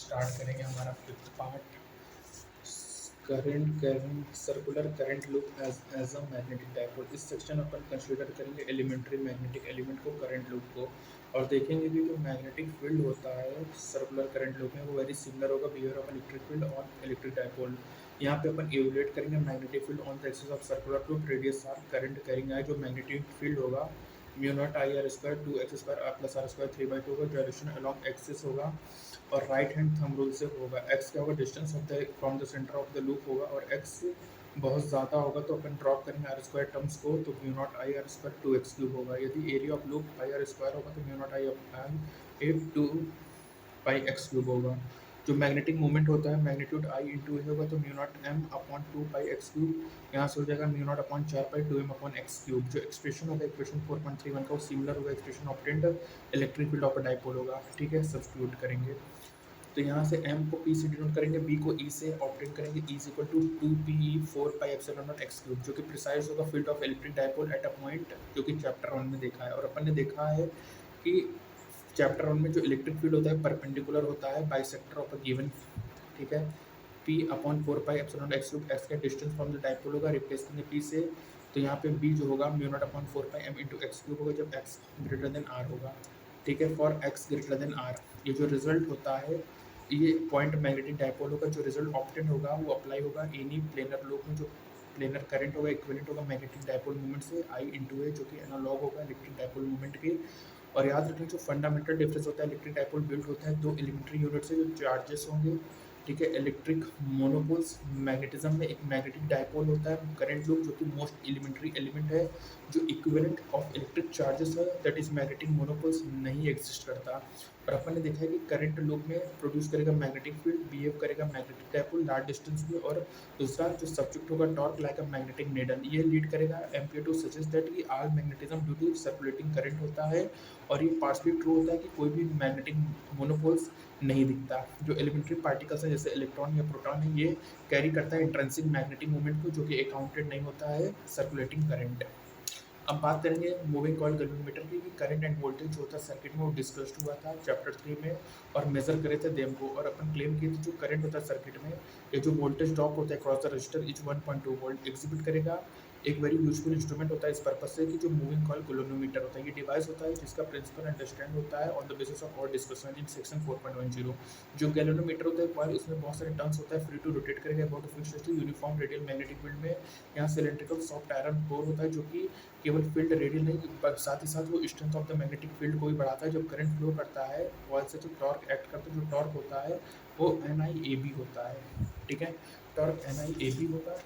Start करेंगे हमारा fifth part. Current circular current loop as a magnetic dipole. इस section अपन कंसीडर करेंगे एलिमेंट्री मैग्नेटिक एलिमेंट को, करंट लूप को, और देखेंगे कि जो मैग्नेटिक फील्ड होता है सर्कुलर करंट लूप में वो वेरी सिमिलर होगा behaviour of electric field on electric dipole. यहाँ पे अपन इवेलुएट करेंगे magnetic field on the axis of circular loop, radius R, current करेंगे जो मैग्नेटिक फील्ड होगा mu naught I R square 2x² r plus R square 3/2 होगा, direction along axis होगा और राइट हैंड थंब रूल से होगा। x क्या होगा, distance of the from the centre of the loop होगा, और x बहुत ज़्यादा होगा तो अपन ड्रॉप करेंगे आर स्क्वायर टर्म्स को, तो mu naught I R square 2x³ होगा। यदि area of loop pi R square होगा तो म्यू नॉट आई आई 2 पाई x³ होगा। जो मैग्नेटिक मूवमेंट होता है मैग्नीट्यूड आई इंटू ए होगा तो mu not m upon 2 pi x³, यहाँ से हो जाएगा म्यू नॉट अपॉन 4 पाई 2m अपॉन x³। जो एक्सप्रेशन होगा इक्वेशन 4.31 का वो सिमिलर होगा expression obtained electric field of dipole होगा। ठीक है, सब्स्टिट्यूट करेंगे तो यहाँ से m को p से डिनोट करेंगे, b को e से ऑब्टेन करेंगे, e is equal to 2pe 4 pi epsilon naught x³ जो कि प्रिसाइज होगा field of electric dipole at a point, जो कि चैप्टर 1 में देखा है। और अपन ने देखा है कि चैप्टर 1 में जो इलेक्ट्रिक फील्ड होता है परपेंडिकुलर होता है बाइसेक्टर ऑफ अ गिवन, ठीक है, p upon 4 pi epsilon x का डिस्टेंस फ्रॉम द डाइपोल होगा, रिप्लेस करेंगे p से, तो यहाँ पे b जो होगा mu not upon 4 pi m into x³ होगा जब x ग्रेटर देन r होगा। ठीक है, for x greater than r ये जो रिजल्ट होता है ये पॉइंट मैग्नेटिक डाइपोल होगा। जो रिजल्ट ऑब्टेन होगा वो अप्लाई होगा एनी प्लेनर लूप में, जो प्लेनर करंट होगा इक्विवेलेंट होगा मैग्नेटिक डाइपोल मूवमेंट से आई इंटू ए, जो कि एनालॉग होगा इलेक्ट्रिक डाइपोल मूवमेंट के। और याद रखें जो फंडामेंटल डिफरेंस होता है इलेक्ट्रिक डाइपोल बिल्ड होता है दो एलिमेंट्री यूनिट से, जो चार्जेस होंगे, ठीक है, इलेक्ट्रिक मोनोपोल्स। मैग्नेटिज्म में एक मैग्नेटिक डाइपोल होता है करंट लूप जो कि मोस्ट एलिमेंट्री एलिमेंट है, जो इक्विवेलेंट ऑफ इलेक्ट्रिक चार्जेस है, दैट इज मैग्नेटिक मोनोपोल्स नहीं एग्जिस्ट करता। और अपन ने देखा है कि करंट लूप में प्रोड्यूस करेगा मैग्नेटिक फील्ड, बिहेव करेगा मैग्नेटिक डाइपोल लार्ज डिस्टेंस में, और दूसरा जो सब्जेक्ट होगा torque like a magnetic needle, ये लीड करेगा एम्पियर टू सजेस्ट दैट कि all magnetism due to circulating current होता है। और ये पार्ट्स भी ट्रू होता है कि कोई भी मैग्नेटिक मोनोपोल्स नहीं दिखता। जो एलिमेंट्री पार्टिकल्स हैं जैसे इलेक्ट्रॉन या प्रोटॉन है ये कैरी करता है इंट्रिंसिक मैग्नेटिक मूवमेंट को, जो कि अकाउंटेड नहीं होता है सर्कुलेटिंग करंट। अब बात करेंगे मूविंग कॉइल गैल्वेनोमीटर की, कि करंट एंड वोल्टेज जो होता है सर्किट में वो डिस्कस्ड हुआ था चैप्टर 3 में, और मेजर करे थे देम को। और अपन क्लेम किए थे जो करंट होता है सर्किट में, ये जो वोल्टेज ड्रॉप होता है cross the register etch 1.2 volt exhibit करेगा। एक वेरी यूजफुल इंस्ट्रूमेंट होता है इस पर्पज से कि जो मूविंग कॉइल गैल्वेनोमीटर होता है, ये डिवाइस होता है जिसका प्रिंसिपल अंडरस्टैंड होता है ऑन द बेसिस ऑफ और डिस्कशन इन सेक्शन 4.10। जो गैल्वेनोमीटर होता है कॉइल, उसमें बहुत सारे टर्म्स होता है, फ्री टू रोटेट करेगा about fixed uniform radial magnetic field में। यहाँ सिलेंड्रिकल सॉफ्ट आयरन कोर होता है जो कि केवल फील्ड रेडियल नहीं, साथ ही साथ वो strength of the magnetic field को भी बढ़ाता है। जब करंट फ्लो करता है कॉइल से, जो टॉर्क एक्ट करता है, जो टॉर्क होता है वो NIAB होता है। ठीक है, टॉर्क NIAB होगा,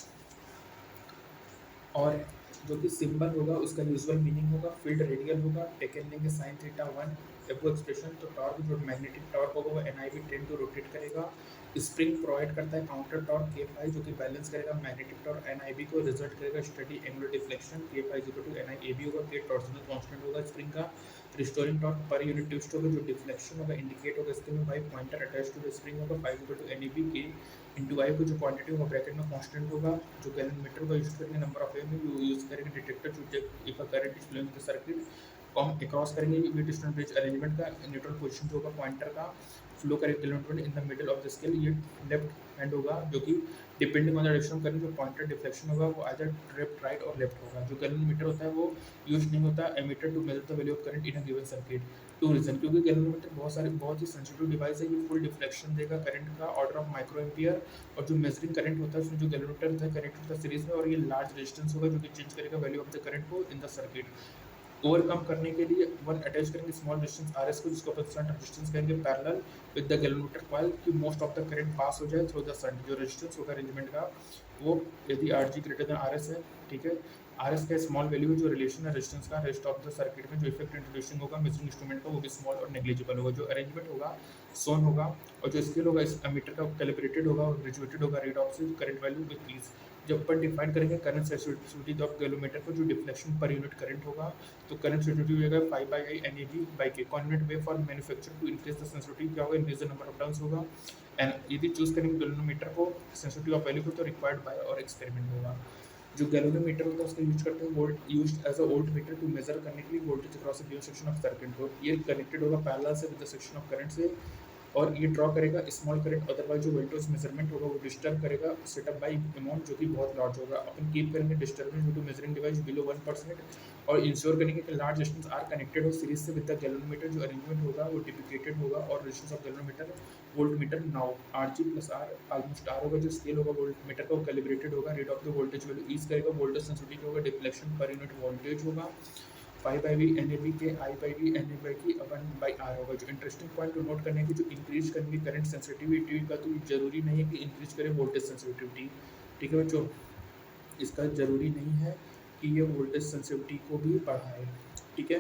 और जो कि सिंबल होगा उसका यूजुअल मीनिंग होगा फील्ड रेडियल होगा, टेकन लेंगे साइन थीटा 1 वो एक्सप्रेशन। तो टॉर्क जो मैग्नेटिक टॉर्क होगा वो NIB टेंड टू रोटेट करेगा। स्प्रिंग प्रोवाइड करता है काउंटर टॉर्क K5 जो कि बैलेंस करेगा मैग्नेटिक टॉर्क NIB को, रिजल्ट करेगा steady angular deflection K5 equal to NIAB होगा। K टॉर्सनल कांस्टेंट होगा स्प्रिंग का। Restoring torque per unit twist होगा, जो डिफ्लेक्शन होगा इंडिकेट होगा इसके में by pointer attach to the spring होगा 5 equal to NAB K into I को, जो क्वांटिटी होगा ब्रैकेट में कांस्टेंट होगा। जो गैल्वेनोमीटर का यूज करेंगे नंबर ऑफ में यूज करेंगे detector to check if a current is flowing the circuit. Come across करेंगे वी डिस्टेंस ब्रिज अरेंजमेंट का, न्यूट्रल पोजीशन जो होगा पॉइंटर का, फ्लो करेंगे galvanometer in the middle of the scale, ये लेफ्ट हैंड होगा, जो कि डिपेंडिंग ऑन द डायरेक्शन करेंगे जो पॉइंटर डिफ्लेक्शन होगा वो आइदर लेफ्ट राइट और लेफ्ट होगा। जो गैल्वेनोमीटर होता है वो यूज नहीं होता ammeter to measure the value of current in a given circuit. Two reason, क्योंकि गैल्वेनोमीटर बहुत ही सेंसिटिव डिवाइस है, ये फुल डिफ्लेक्शन देगा करंट का ऑर्डर ऑफ माइक्रो एम्पियर। और जो मेजरिंग करंट होता है उसमें जो गैल्वेनोमीटर होता है कनेक्ट होता है सीरीज में, और ये लार्ज रेजिस्टेंस होगा जो कि चेंज करेगा वैल्यू ऑफ द करंट को इन द सर्किट। ओवरकम करने के लिए वन अटैच करेंगे स्मॉल रेजिस्टेंस RS को, जिसको अपन शंट रेजिस्टेंस करेंगे parallel with the galvanometer coil, कि most of the current pass हो जाए थ्रू द शंट। जो रेजिस्टेंस होगा अरेंजमेंट का वो यदि RG ग्रेटर देन RS है, ठीक है, RS का स्मॉल वैल्यू जो रिलेशन है रेजिस्टेंस का रेस्ट ऑफ द सर्किट में, जो इफेक्ट इंट्रोड्यूसिंग होगा मेजरिंग इंस्ट्रूमेंट का वो भी स्मॉल और नेग्लिजिबल होगा। जो अरेंजमेंट होगा सोन होगा, और जो स्केल होगा इस एमीटर का कैलिब्रेटेड होगा और ग्रेजुएटेड होगा रीड ऑफ से करंट वैल्यू विद प्लीज। जब अपन डिफाइन करेंगे करंट सेंसिटिविटी ऑफ गैल्वेनोमीटर को, जो डिफ्लेक्शन पर यूनिट करंट होगा, तो करंट सेंसिटिविटी होगा 5/I NAB by K। Convent way for manufacture to increase the sensitivity क्या होगा, increase the number of turns होगा। एंड यदि चूज करेंगे गैल्वेनोमीटर को सेंसिटिविटी ऑफ वैल्यू को, तो रिक्वायर्ड बाय और एक्सपेरिमेंट होगा। जो गैल्वेनोमीटर होता है उसका यूज करते हैं volt used as a volt meter to measure करने के लिए voltage across the given section of circuit को। ये कनेक्टेड होगा पैरेलल से with the section of current से, और ये ड्रॉ करेगा स्मॉल करंट, अदरवाइज जो वोल्टेज मेजरमेंट होगा वो डिस्टर्ब करेगा सेटअप बाई अमाउंट जो कि बहुत लार्ज होगा। अपन कीप करेंगे disturbance due to measuring device below 1% और इंश्योर करेंगे कि लार्ज डिस्टेंस आर कनेक्टेड हो सीरीज से विद द गैल्वेनोमीटर। जो अरेंजमेंट होगा वो डिप्लिकेटेड होगा और resistance of galvanometer voltmeter now R G plus R almost R होगा। जो स्केल होगा वोल्टमीटर का वो कैलिब्रेटेड होगा। Read off the voltage value ease करेगा। वोल्टेज सेंसिटिविटी होगा। डिफ्लेक्शन पर यूनिट वोल्टेज होगा। Five by V N A B K I by V N A by K one by R होगा। जो interesting point को note करने की, जो increase करेंगे करंट सेंसिटिविटी का, तो जरूरी नहीं है कि इंक्रीज करें वोल्टेज सेंसिटिविटी। ठीक है बच्चों, इसका ज़रूरी नहीं है कि ये वोल्टेज सेंसिटिविटी को भी बढ़ाए। ठीक है,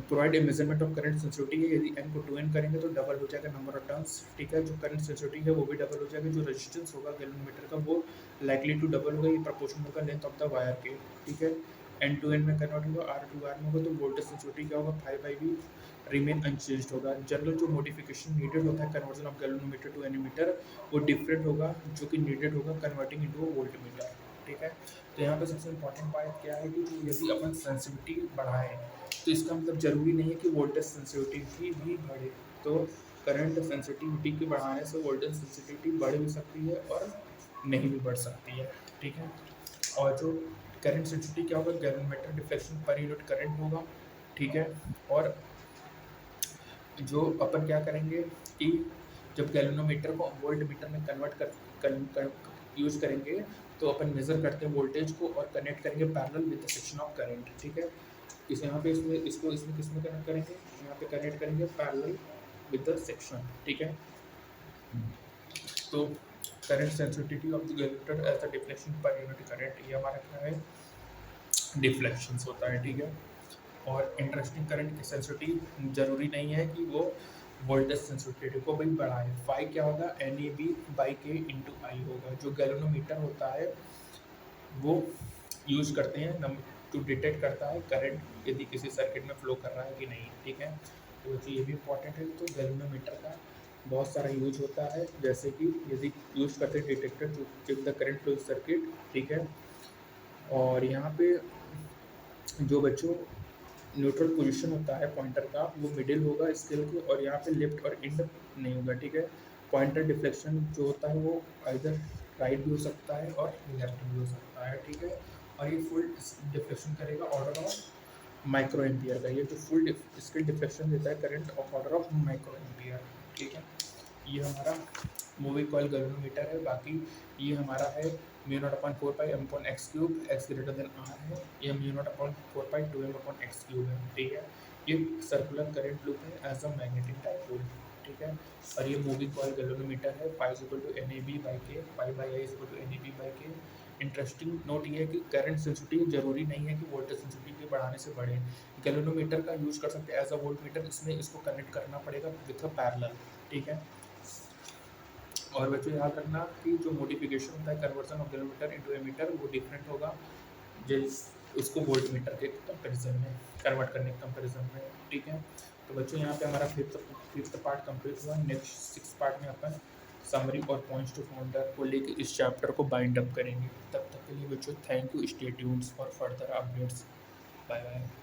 provide a measurement of current sensitivity है। यदि n को 2n करेंगे तो डबल हो जाएगा नंबर ऑफ टर्न्स। ठीक है, जो करंट सेंसिटिविटी है वो भी डबल हो जाएगा। जो रेजिस्टेंस होगा गैल्वेनोमीटर का वो लाइकली टू डबल होगा। ये प्रोपोर्शनल होगा लेंथ ऑफ द वायर के। ठीक है, n टू n में कन्वर्ट होगा, r टू r में होगा। तो वोल्टेज सेंसिटिविटी क्या होगा, 5/V रिमेन अनचेंज्ड होगा। जनरल जो मॉडिफिकेशन नीडेड होता है कन्वर्जन ऑफ गैल्वेनोमीटर टू एनीमीटर वो डिफरेंट होगा, जो कि नीडेड होगा कन्वर्टिंग इनटू वोल्टमीटर। ठीक है, तो यहाँ पे सबसे इम्पोर्टेंट बात क्या है कि यदि अपन सेंसिटिविटी बढ़ाएं तो इसका मतलब जरूरी नहीं है कि वोल्टेज सेंसिटिविटी भी बढ़े। तो करंट सेंसिटिविटी के बढ़ाने से वोल्टेज सेंसिटिविटी बढ़ भी सकती है और नहीं भी बढ़ सकती है। ठीक है, और जो करंट सेंसिटिविटी क्या होगा, galvanometer deflection per unit current होगा। ठीक है, और जो अपन क्या करेंगे कि जब गैल्वेनोमीटर को वोल्ट मीटर में कन्वर्ट कर यूज करेंगे तो अपन मेजर करते हैं वोल्टेज को और कनेक्ट करेंगे parallel with the section of current. ठीक है, इस यहाँ पे इसमें किसमें कनेक्ट करेंगे, यहाँ पे कनेक्ट करेंगे पैरेलल विद द सेक्शन। ठीक है, तो current sensitivity of the galvanometer as the deflection per unit current, ये हमारा क्या है, डिफ्लेक्शंस होता है। ठीक है, और इंटरेस्टिंग करंट की सेंसिटिविटी जरूरी नहीं है कि वो वोल्टेज सेंसिटिविटी को भी बढ़ाए। फाई क्या होगा, एन ए बी बाई के इंटू आई होगा। जो गैल्वेनोमीटर होता है वो यूज करते हैं टू डिटेक्ट करता है करंट यदि किसी सर्किट में फ्लो कर रहा है कि नहीं। ठीक है, तो ये भी इम्पोर्टेंट है। तो गैल्वेनोमीटर का बहुत सारा यूज होता है, जैसे कि यदि यूज करते हैं detector to check the current flow circuit. ठीक है, और यहाँ पे जो बच्चों न्यूट्रल पोजीशन होता है पॉइंटर का वो मिडिल होगा स्केल के, और यहाँ पे लेफ्ट और इंड नहीं होगा। ठीक है, पॉइंटर डिफ्लेक्शन जो होता है वो इधर राइट भी हो सकता है और लेफ्ट भी हो सकता है। ठीक है, और ये फुल डिफ्लेक्शन करेगा ऑर्डर ऑफ माइक्रो एम्पियर का। ये जो फुल स्केल डिफ्लेक्शन देता है current of order of micro ampere. ठीक है, ये हमारा मूविंग कॉइल गैल्वेनोमीटर है। बाकी ये हमारा है μ0/4πm/x³ x greater than r है। ये μ0/4π2m/x³ है। ठीक है, ये सर्कुलर करंट लूप है एज अ मैग्नेटिक डाइपोल। ठीक है, और ये मूविंग कॉइल गैल्वेनोमीटर है। φ=NAB/K, φ/I=NAB/K। इंटरेस्टिंग नोट ये है कि करंट सेंसिटिविटी जरूरी नहीं है कि वोल्टेज सेंसिटिविटी बढ़ाने से बढ़े। गैल्वेनोमीटर का यूज कर सकते हैं एज अ वोल्ट मीटर, इसमें इसको कनेक्ट करना पड़ेगा विथ अ पैरेलल। ठीक है, और बच्चों याद रखना कि जो मॉडिफिकेशन होता है conversion of galvanometer into ammeter वो डिफरेंट होगा जिस उसको वोल्ट मीटर के कंपैरिजन में कन्वर्ट करने के कंपैरिजन में। ठीक है, तो बच्चों यहाँ पे हमारा फिफ्थ पार्ट कंप्लीट हुआ। नेक्स्ट 6 पार्ट में अपन समरी और पॉइंट्स टू फाउंडर को लेकर इस चैप्टर को बाइंड अप करेंगे। तब तक के लिए बच्चों thank you, stay tuned for further updates. Bye bye.